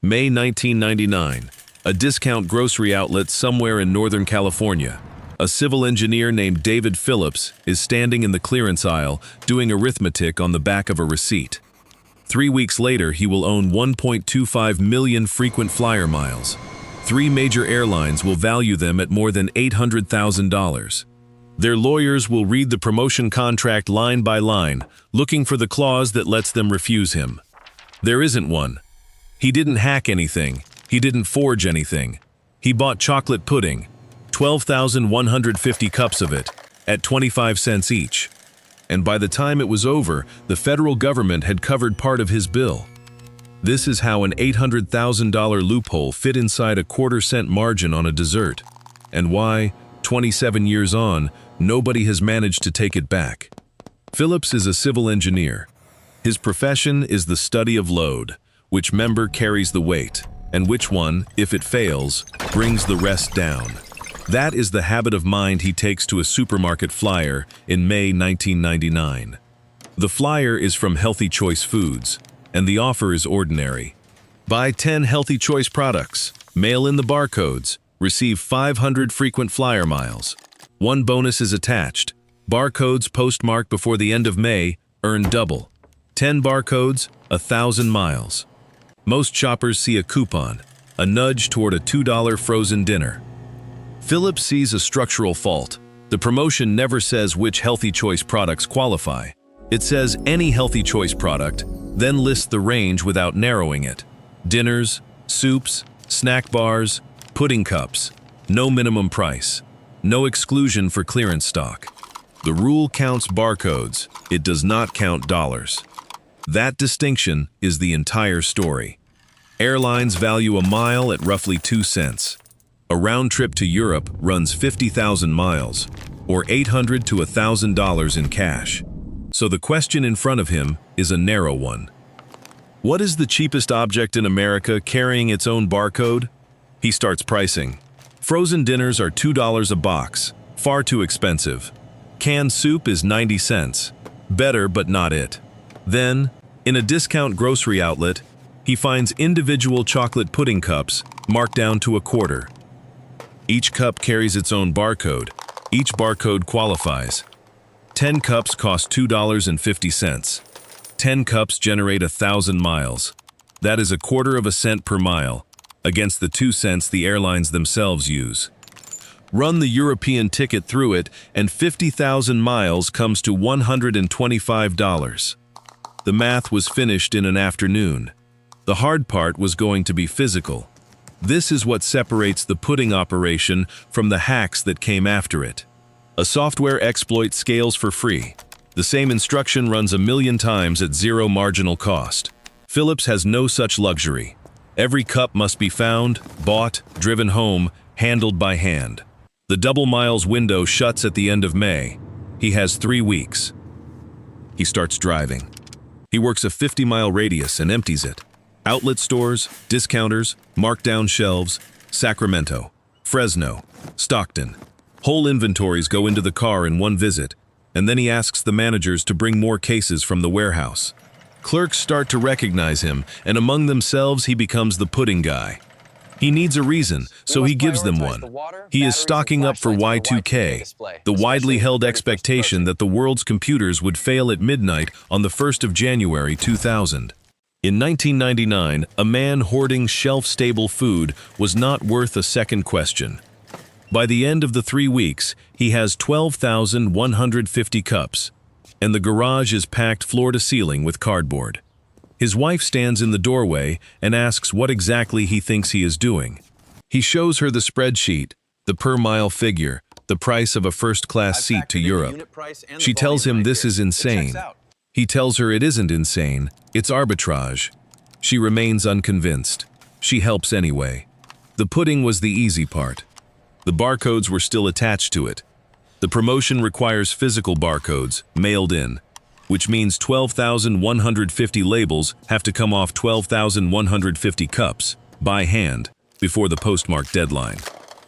May 1999. A discount grocery outlet somewhere in Northern California. A civil engineer named David Phillips is standing in the clearance aisle doing arithmetic on the back of a receipt. 3 weeks later, he will own 1.25 million frequent flyer miles. 3 major airlines will value them at more than $800,000. Their lawyers will read the promotion contract line by line, looking for the clause that lets them refuse him. There isn't one. He didn't hack anything. He didn't forge anything. He bought chocolate pudding, 12,150 cups of it, at 25 cents each. And by the time it was over, the federal government had covered part of his bill. This is how an $800,000 loophole fit inside a quarter-cent margin on a dessert, and why, 27 years on, nobody has managed to take it back. Phillips is a civil engineer. His profession is the study of load, which member carries the weight, and which one, if it fails, brings the rest down. That is the habit of mind he takes to a supermarket flyer in May 1999. The flyer is from Healthy Choice Foods, and the offer is ordinary. Buy 10 Healthy Choice products, mail in the barcodes, receive 500 frequent flyer miles. One bonus is attached. Barcodes postmarked before the end of May earn double. 10 barcodes, 1,000 miles. Most shoppers see a coupon, a nudge toward a $2 frozen dinner. Phillips sees a structural fault. The promotion never says which Healthy Choice products qualify. It says any Healthy Choice product, then lists the range without narrowing it. Dinners, soups, snack bars, pudding cups, no minimum price, no exclusion for clearance stock. The rule counts barcodes, it does not count dollars. That distinction is the entire story. Airlines value a mile at roughly 2 cents. A round trip to Europe runs 50,000 miles, or $800 to $1,000 in cash. So the question in front of him is a narrow one. What is the cheapest object in America carrying its own barcode? He starts pricing. Frozen dinners are $2 a box, far too expensive. Canned soup is 90 cents. Better, but not it. Then, in a discount grocery outlet, he finds individual chocolate pudding cups marked down to a quarter. Each cup carries its own barcode. Each barcode qualifies. 10 cups cost $2.50. 10 cups generate 1,000 miles. That is a quarter of a cent per mile, against the 2 cents the airlines themselves use. Run the European ticket through it, and 50,000 miles comes to $125. The math was finished in an afternoon. The hard part was going to be physical. This is what separates the pudding operation from the hacks that came after it. A software exploit scales for free. The same instruction runs 1,000,000 times at zero marginal cost. Phillips has no such luxury. Every cup must be found, bought, driven home, handled by hand. The double miles window shuts at the end of May. He has 3 weeks. He starts driving. He works a 50-mile radius and empties it. Outlet stores, discounters, markdown shelves, Sacramento, Fresno, Stockton. Whole inventories go into the car in one visit, and then he asks the managers to bring more cases from the warehouse. Clerks start to recognize him, and among themselves he becomes the pudding guy. He needs a reason, so he gives them one. He is stocking up for Y2K, the widely held expectation that the world's computers would fail at midnight on the 1st of January 2000. In 1999, a man hoarding shelf-stable food was not worth a second question. By the end of the 3 weeks, he has 12,150 cups, and the garage is packed floor to ceiling with cardboard. His wife stands in the doorway and asks what exactly he thinks he is doing. He shows her the spreadsheet, the per-mile figure, the price of a first-class seat to Europe. She tells him this is insane. He tells her it isn't insane, it's arbitrage. She remains unconvinced. She helps anyway. The pudding was the easy part. The barcodes were still attached to it. The promotion requires physical barcodes, mailed in, which means 12,150 labels have to come off 12,150 cups, by hand, before the postmark deadline.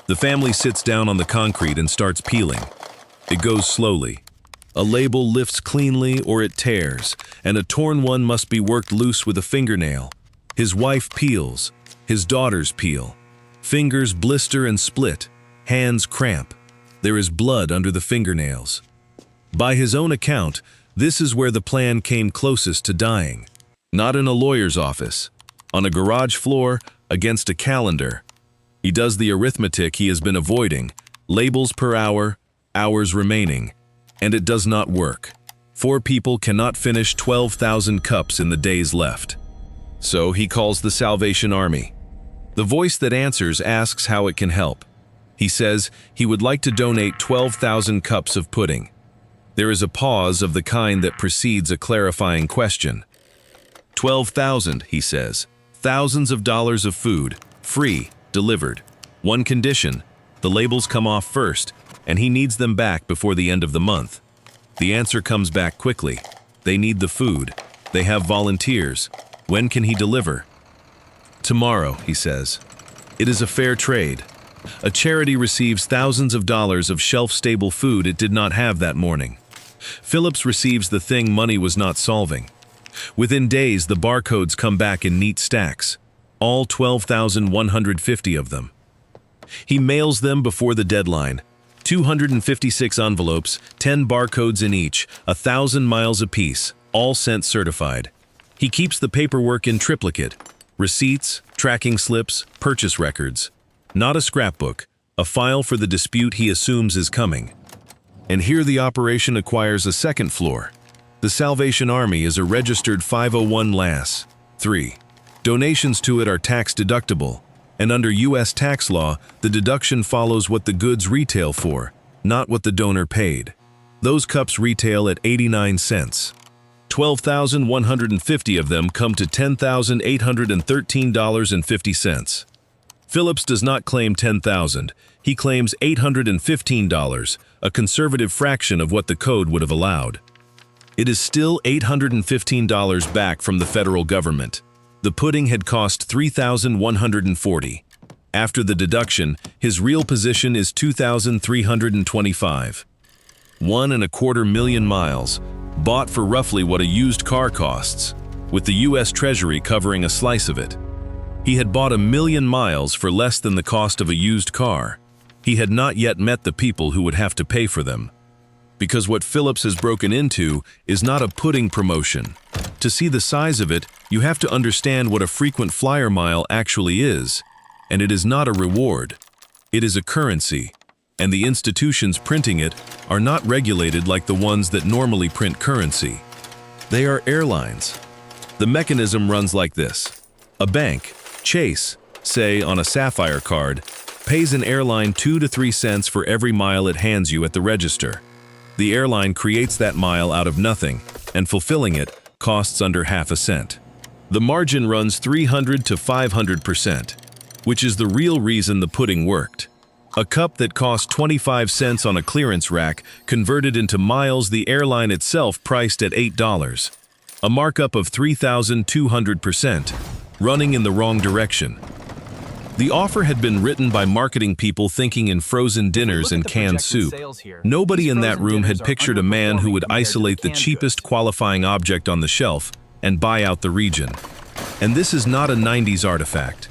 The family sits down on the concrete and starts peeling. It goes slowly. A label lifts cleanly or it tears, and a torn one must be worked loose with a fingernail. His wife peels, His daughters peel. Fingers blister and split, hands cramp. There is blood under the fingernails. By his own account, this is where the plan came closest to dying. Not in a lawyer's office, on a garage floor, against a calendar. He does the arithmetic he has been avoiding, labels per hour, hours remaining, and it does not work. 4 people cannot finish 12,000 cups in the days left. So he calls the Salvation Army. The voice that answers asks how it can help. He says he would like to donate 12,000 cups of pudding. There is a pause of the kind that precedes a clarifying question. 12,000, he says. Thousands of dollars of food, free, delivered. One condition, the labels come off first, and he needs them back before the end of the month. The answer comes back quickly. They need the food. They have volunteers. When can he deliver? Tomorrow, he says. It is a fair trade. A charity receives thousands of dollars of shelf-stable food it did not have that morning. Phillips receives the thing money was not solving. Within days, the barcodes come back in neat stacks, all 12,150 of them. He mails them before the deadline. 256 envelopes, 10 barcodes in each, 1,000 miles apiece, all sent certified. He keeps the paperwork in triplicate: receipts, tracking slips, purchase records. Not a scrapbook, a file for the dispute he assumes is coming. And here the operation acquires a second floor. The Salvation Army is a registered 501 LAS. 3. Donations to it are tax deductible, and under U.S. tax law, the deduction follows what the goods retail for, not what the donor paid. Those cups retail at 89 cents. 12,150 of them come to $10,813.50. Phillips does not claim $10,000. He claims $815, a conservative fraction of what the code would have allowed. It is still $815 back from the federal government. The pudding had cost $3,140. After the deduction, his real position is $2,325. 1.25 million miles, bought for roughly what a used car costs, with the U.S. Treasury covering a slice of it. He had bought 1 million miles for less than the cost of a used car. He had not yet met the people who would have to pay for them. Because what Phillips has broken into is not a pudding promotion. To see the size of it, you have to understand what a frequent flyer mile actually is. And it is not a reward. It is a currency. And the institutions printing it are not regulated like the ones that normally print currency. They are airlines. The mechanism runs like this. A bank, Chase, say on a Sapphire card, pays an airline 2 to 3 cents for every mile it hands you at the register. The airline creates that mile out of nothing, and fulfilling it costs under half a cent. The margin runs 300 to 500%, which is the real reason the pudding worked. A cup that cost 25 cents on a clearance rack converted into miles the airline itself priced at $8. A markup of 3,200%, running in the wrong direction. The offer had been written by marketing people thinking in frozen dinners and canned soup. Nobody in that room had pictured a man who would isolate the cheapest qualifying object on the shelf and buy out the region. And this is not a 90s artifact.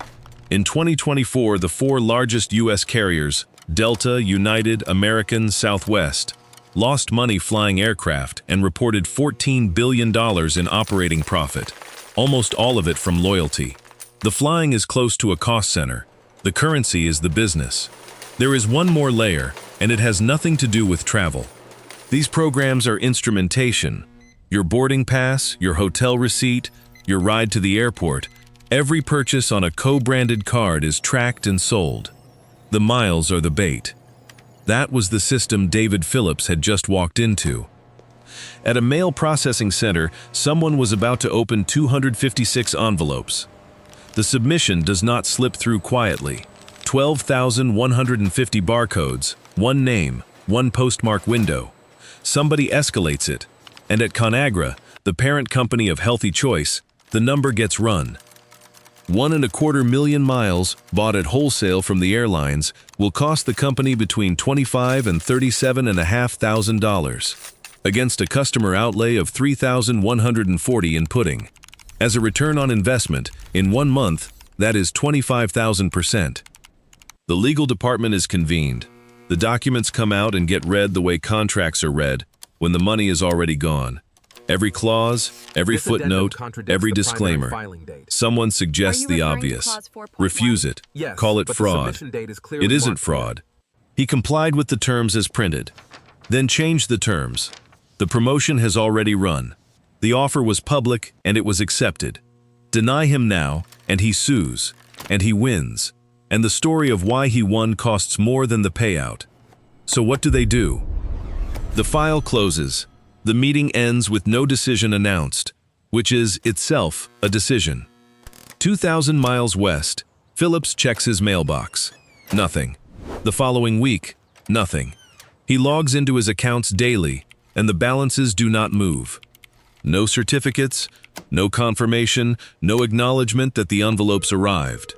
In 2024, the 4 largest U.S. carriers, Delta, United, American, Southwest, lost money flying aircraft and reported $14 billion in operating profit, almost all of it from loyalty. The flying is close to a cost center. The currency is the business. There is one more layer, and it has nothing to do with travel. These programs are instrumentation. Your boarding pass, your hotel receipt, your ride to the airport, every purchase on a co-branded card is tracked and sold. The miles are the bait. That was the system David Phillips had just walked into. At a mail processing center, someone was about to open 256 envelopes. The submission does not slip through quietly. 12,150 barcodes, one name, one postmark window. Somebody escalates it, and at ConAgra, the parent company of Healthy Choice, the number gets run. 1.25 million miles, bought at wholesale from the airlines, will cost the company between $25,000 and $37,500, against a customer outlay of $3,140 in pudding. As a return on investment, in 1 month, That is 25,000%. The legal department is convened. The documents come out and get read the way contracts are read, when the money is already gone. Every clause, every footnote, every disclaimer. Someone suggests the obvious. Refuse it. Yes, Call it but the fraud. submission date is clearly It isn't marked fraud. He complied with the terms as printed. Then changed the terms. The promotion has already run. The offer was public and it was accepted. Deny him now, and he sues, and he wins. And the story of why he won costs more than the payout. So what do? The file closes. The meeting ends with no decision announced, which is itself a decision. 2,000 miles west, Phillips checks his mailbox. Nothing. The following week, nothing. He logs into his accounts daily, and the balances do not move. No certificates, no confirmation, no acknowledgement that the envelopes arrived.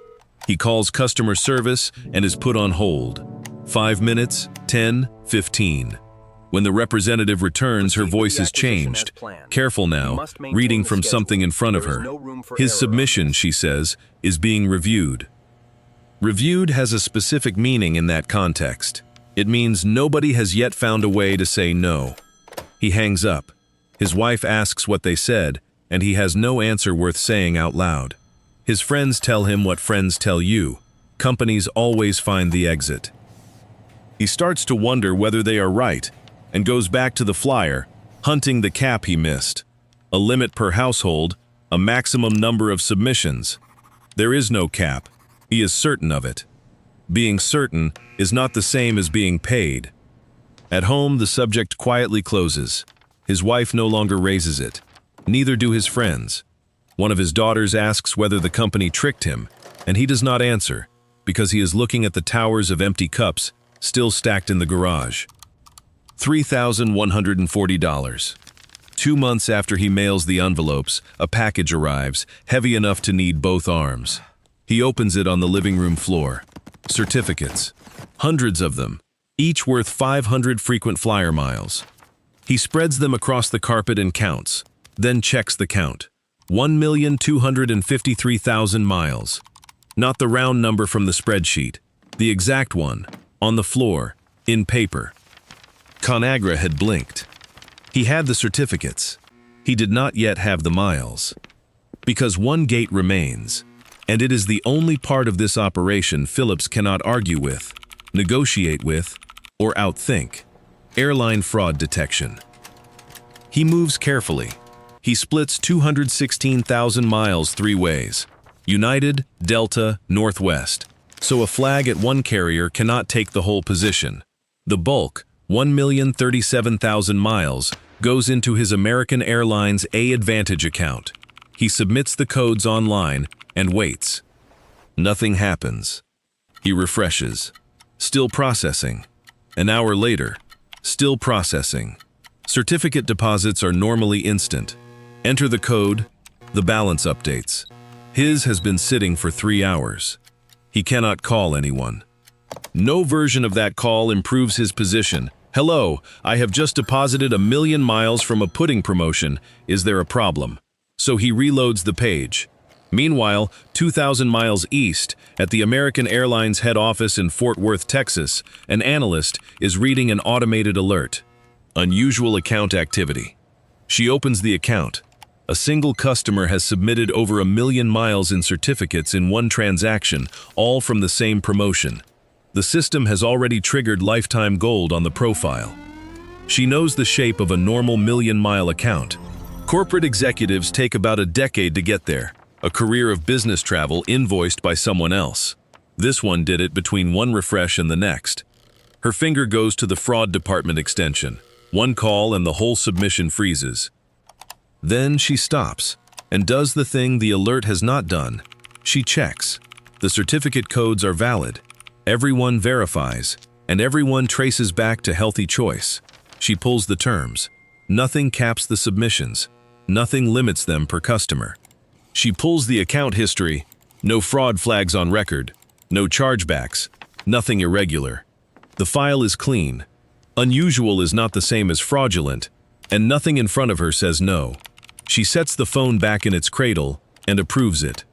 He calls customer service and is put on hold. 5 minutes, 10, 15. When the representative returns, her voice is changed. Careful now, reading from something in front of her. His submission, she says, is being reviewed. Reviewed has a specific meaning in that context. It means nobody has yet found a way to say no. He hangs up. His wife asks what they said, and he has no answer worth saying out loud. His friends tell him what friends tell you. Companies always find the exit. He starts to wonder whether they are right, and goes back to the flyer, hunting the cap he missed. A limit per household, a maximum number of submissions. There is no cap. He is certain of it. Being certain is not the same as being paid. At home, the subject quietly closes. His wife no longer raises it. Neither do his friends. One of his daughters asks whether the company tricked him, and he does not answer, because he is looking at the towers of empty cups still stacked in the garage. $3,140. 2 months after he mails the envelopes, a package arrives, heavy enough to need both arms. He opens it on the living room floor. Certificates. Hundreds of them, each worth 500 frequent flyer miles. He spreads them across the carpet and counts, then checks the count. 1,253,000 miles. Not the round number from the spreadsheet, the exact one, on the floor, in paper. ConAgra had blinked. He had the certificates. He did not yet have the miles. Because one gate remains, and it is the only part of this operation Phillips cannot argue with, negotiate with, or outthink. Airline fraud detection. He moves carefully. He splits 216,000 miles 3 ways. United, Delta, Northwest. So a flag at one carrier cannot take the whole position. The bulk, 1,037,000 miles, goes into his American Airlines A Advantage account. He submits the codes online and waits. Nothing happens. He refreshes. Still processing. An hour later, still processing. Certificate deposits are normally instant. Enter the code, the balance updates. His has been sitting for 3 hours. He cannot call anyone. No version of that call improves his position. Hello, I have just deposited 1,000,000 miles from a pudding promotion. Is there a problem? So he reloads the page. Meanwhile, 2,000 miles east, at the American Airlines head office in Fort Worth, Texas, an analyst is reading an automated alert. Unusual account activity. She opens the account. A single customer has submitted over 1,000,000 miles in certificates in one transaction, all from the same promotion. The system has already triggered lifetime gold on the profile. She knows the shape of a normal 1,000,000-mile account. Corporate executives take about a decade to get there, a career of business travel invoiced by someone else. This one did it between one refresh and the next. Her finger goes to the fraud department extension. One call and the whole submission freezes. Then she stops and does the thing the alert has not done. She checks. The certificate codes are valid. Everyone verifies, and everyone traces back to healthy choice. She pulls the terms. Nothing caps the submissions. Nothing limits them per customer. She pulls the account history. No fraud flags on record. No chargebacks. Nothing irregular. The file is clean. Unusual is not the same as fraudulent, and nothing in front of her says no. She sets the phone back in its cradle and approves it.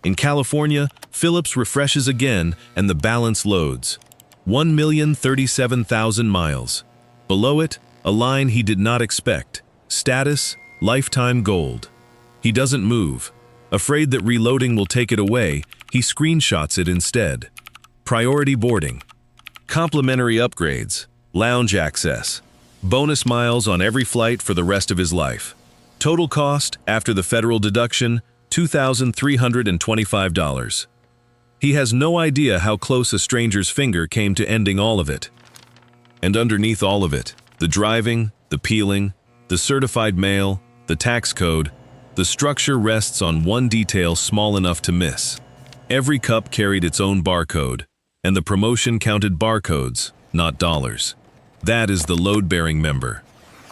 In California, Phillips refreshes again and the balance loads. 1,037,000 miles. Below it, a line he did not expect. Status, lifetime gold. He doesn't move. Afraid that reloading will take it away, he screenshots it instead. Priority boarding. Complimentary upgrades. Lounge access. Bonus miles on every flight for the rest of his life. Total cost, after the federal deduction, $2,325. He has no idea how close a stranger's finger came to ending all of it. And underneath all of it, the driving, the peeling, the certified mail, the tax code, the structure rests on one detail small enough to miss. Every cup carried its own barcode, and the promotion counted barcodes, not dollars. That is the load-bearing member.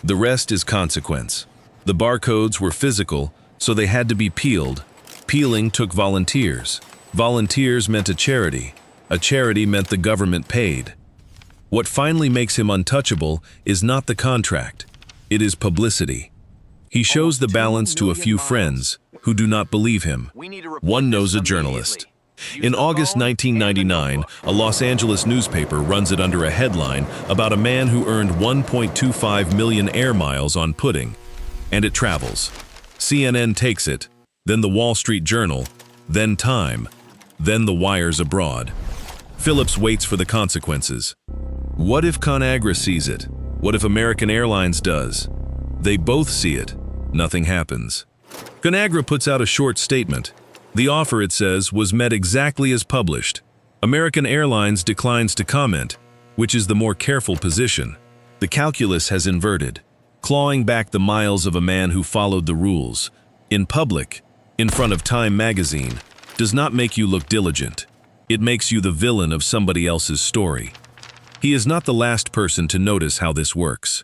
The rest is consequence. The barcodes were physical, so they had to be peeled. Peeling took volunteers. Volunteers meant a charity. A charity meant the government paid. What finally makes him untouchable is not the contract. It is publicity. He shows the balance to a few friends who do not believe him. One knows a journalist. In August 1999, a Los Angeles newspaper runs it under a headline about a man who earned 1.25 million air miles on pudding. And it travels. CNN takes it, then the Wall Street Journal, then Time, then the wires abroad. Phillips waits for the consequences. What if ConAgra sees it? What if American Airlines does? They both see it. Nothing happens. ConAgra puts out a short statement. The offer, it says, was met exactly as published. American Airlines declines to comment, which is the more careful position. The calculus has inverted, clawing back the miles of a man who followed the rules. In public, in front of Time magazine, does not make you look diligent. It makes you the villain of somebody else's story. He is not the last person to notice how this works.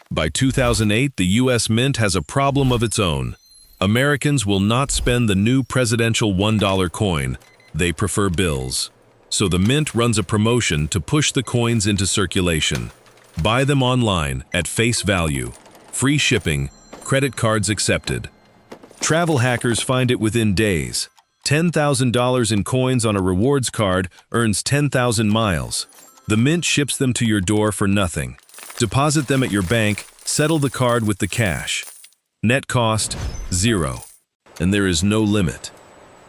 By 2008, the U.S. Mint has a problem of its own. Americans will not spend the new presidential $1 coin. They prefer bills. So the Mint runs a promotion to push the coins into circulation. Buy them online at face value. Free shipping, credit cards accepted. Travel hackers find it within days. $10,000 in coins on a rewards card earns 10,000 miles. The Mint ships them to your door for nothing. Deposit them at your bank, settle the card with the cash. Net cost, $0. And there is no limit.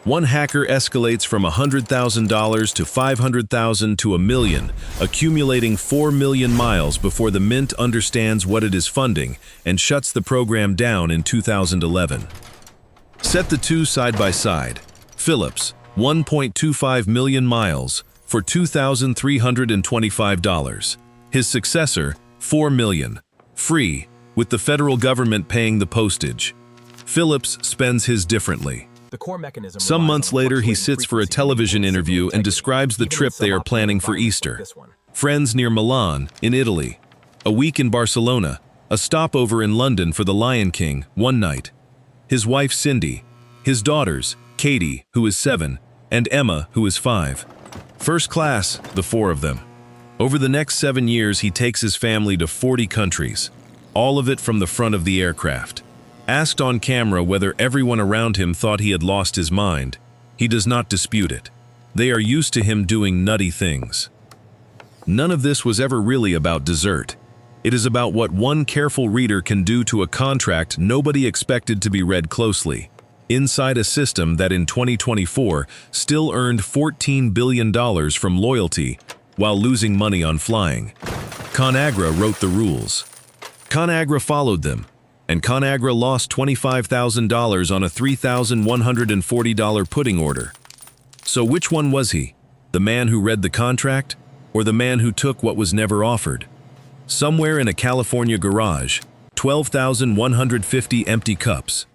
One hacker escalates from $100,000 to $500,000 to $1 million, accumulating 4 million miles before the Mint understands what it is funding and shuts the program down in 2011. Set the two side by side. Phillips, 1.25 million miles for $2,325. His successor, 4 million, free, with the federal government paying the postage. Phillips spends his differently. Some months later, he sits for a television interview and describes the trip they are planning for Easter. Friends near Milan, in Italy. A week in Barcelona. A stopover in London for the Lion King, one night. His wife Cindy. His daughters, Katie, who is 7, and Emma, who is 5. First class, the 4 of them. Over the next 7 years, he takes his family to 40 countries. All of it from the front of the aircraft. Asked on camera whether everyone around him thought he had lost his mind, he does not dispute it. They are used to him doing nutty things. None of this was ever really about dessert. It is about what one careful reader can do to a contract nobody expected to be read closely, inside a system that in 2024 still earned $14 billion from loyalty while losing money on flying. ConAgra wrote the rules. ConAgra followed them. And ConAgra lost $25,000 on a $3,140 pudding order. So which one was he? The man who read the contract, or the man who took what was never offered? Somewhere in a California garage, 12,150 empty cups.